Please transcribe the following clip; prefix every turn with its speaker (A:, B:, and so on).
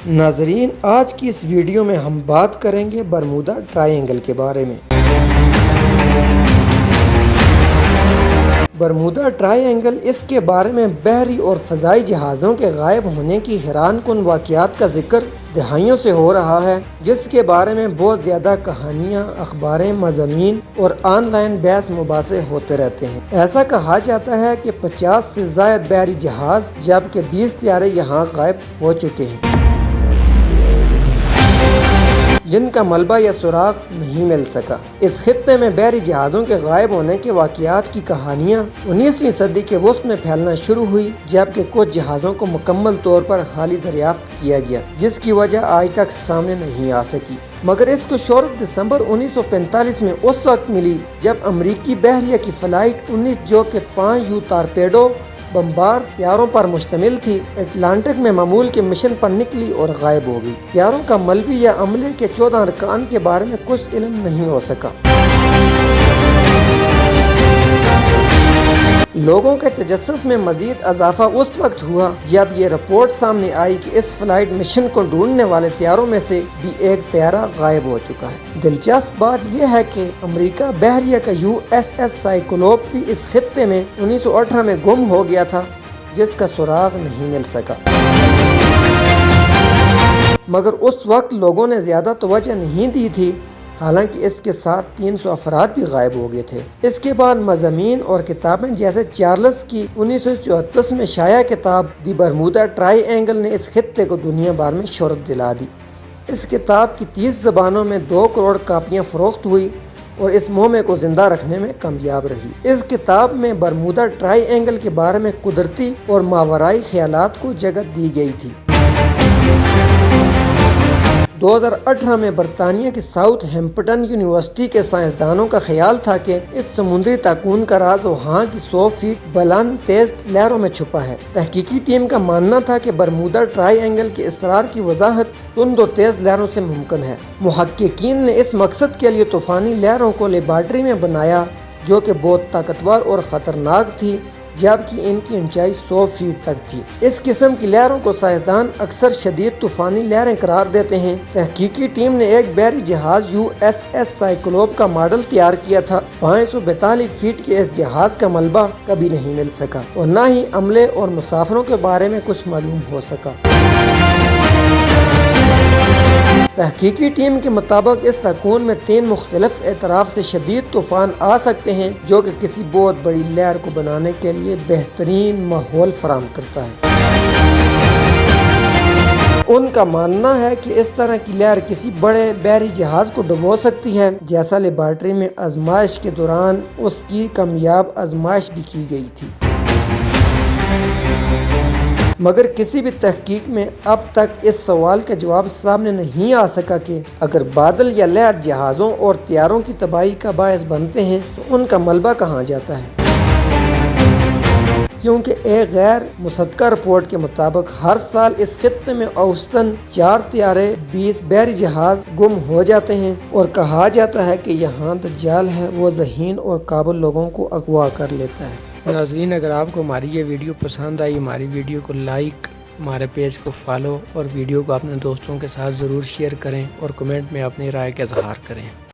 A: ناظرین، آج کی اس ویڈیو میں ہم بات کریں گے برمودا ٹرائینگل کے بارے میں۔ برمودا ٹرائینگل، اس کے بارے میں بحری اور فضائی جہازوں کے غائب ہونے کی حیران کن واقعات کا ذکر دہائیوں سے ہو رہا ہے، جس کے بارے میں بہت زیادہ کہانیاں، اخباریں، مضامین اور آن لائن بحث مباحثے ہوتے رہتے ہیں۔ ایسا کہا جاتا ہے کہ 50 سے زائد بحری جہاز جبکہ 20 طیارے یہاں غائب ہو چکے ہیں، جن کا ملبہ یا سراغ نہیں مل سکا۔ اس خطے میں بحری جہازوں کے غائب ہونے کے واقعات کی کہانیاں 19ویں صدی کے وسط میں پھیلنا شروع ہوئی، جبکہ کچھ جہازوں کو مکمل طور پر خالی دریافت کیا گیا، جس کی وجہ آج تک سامنے نہیں آ سکی۔ مگر اس کو شہرت دسمبر 1945 میں اس وقت ملی جب امریکی بحریہ کی فلائٹ 19 جو کہ 5 یو ٹارپیڈو بمبار طیاروں پر مشتمل تھی، اٹلانٹک میں معمول کے مشن پر نکلی اور غائب ہو گئی۔ طیاروں کا ملبی یا عملے کے 14 ارکان کے بارے میں کچھ علم نہیں ہو سکا۔ لوگوں کے تجسس میں مزید اضافہ اس وقت ہوا جب یہ رپورٹ سامنے آئی کہ اس فلائٹ مشن کو ڈھونڈنے والے طیاروں میں سے بھی ایک طیارہ غائب ہو چکا ہے۔ دلچسپ بات یہ ہے کہ امریکہ بحریہ کا USS سائیکلوپ بھی اس خطے میں 1918 میں گم ہو گیا تھا، جس کا سراغ نہیں مل سکا۔ مگر اس وقت لوگوں نے زیادہ توجہ نہیں دی تھی، حالانکہ اس کے ساتھ 300 افراد بھی غائب ہو گئے تھے۔ اس کے بعد مضامین اور کتابیں جیسے چارلس کی 1934 میں شائع کتاب دی برمودا ٹرائی اینگل نے اس خطے کو دنیا بھر میں شہرت دلا دی۔ اس کتاب کی 30 زبانوں میں 2 کروڑ کاپیاں فروخت ہوئی اور اس مہم کو زندہ رکھنے میں کامیاب رہی۔ اس کتاب میں برمودا ٹرائی اینگل کے بارے میں قدرتی اور ماورائی خیالات کو جگہ دی گئی تھی۔ 2018 میں برطانیہ کی ساؤتھ ہیمپٹن یونیورسٹی کے سائنسدانوں کا خیال تھا کہ اس سمندری تاکون کا راز وہاں کی 100 فیٹ بلند تیز لہروں میں چھپا ہے۔ تحقیقی ٹیم کا ماننا تھا کہ برمودا ٹرائی اینگل کے اسرار کی وضاحت تند و تیز لہروں سے ممکن ہے۔ محققین نے اس مقصد کے لیے طوفانی لہروں کو لیبارٹری میں بنایا، جو کہ بہت طاقتور اور خطرناک تھی، جبکہ ان کی اونچائی 100 فیٹ تک تھی۔ اس قسم کی لہروں کو سائنسدان اکثر شدید طوفانی لہریں قرار دیتے ہیں۔ تحقیقی ٹیم نے ایک بحری جہاز USS سائیکلوپ کا ماڈل تیار کیا تھا۔ 542 فیٹ کے اس جہاز کا ملبہ کبھی نہیں مل سکا اور نہ ہی عملے اور مسافروں کے بارے میں کچھ معلوم ہو سکا۔ تحقیقی ٹیم کے مطابق اس تاکون میں 3 مختلف اطراف سے شدید طوفان آ سکتے ہیں، جو کہ کسی بہت بڑی لہر کو بنانے کے لیے بہترین ماحول فراہم کرتا ہے۔ ان کا ماننا ہے کہ اس طرح کی لہر کسی بڑے بحری جہاز کو ڈبو سکتی ہے، جیسا لیبارٹری میں آزمائش کے دوران اس کی کامیاب آزمائش بھی کی گئی تھی۔ مگر کسی بھی تحقیق میں اب تک اس سوال کا جواب سامنے نہیں آ سکا کہ اگر بادل یا لہر جہازوں اور طیاروں کی تباہی کا باعث بنتے ہیں تو ان کا ملبہ کہاں جاتا ہے، کیونکہ ایک غیر مصدقہ رپورٹ کے مطابق ہر سال اس خطے میں اوسطاً 4 طیارے، 20 بحری جہاز گم ہو جاتے ہیں، اور کہا جاتا ہے کہ یہاں دجال ہے، وہ ذہین اور قابل لوگوں کو اغوا کر لیتا ہے۔
B: ناظرین، اگر آپ کو ہماری یہ ویڈیو پسند آئی، ہماری ویڈیو کو لائک، ہمارے پیج کو فالو اور ویڈیو کو اپنے دوستوں کے ساتھ ضرور شیئر کریں اور کمنٹ میں اپنی رائے کا اظہار کریں۔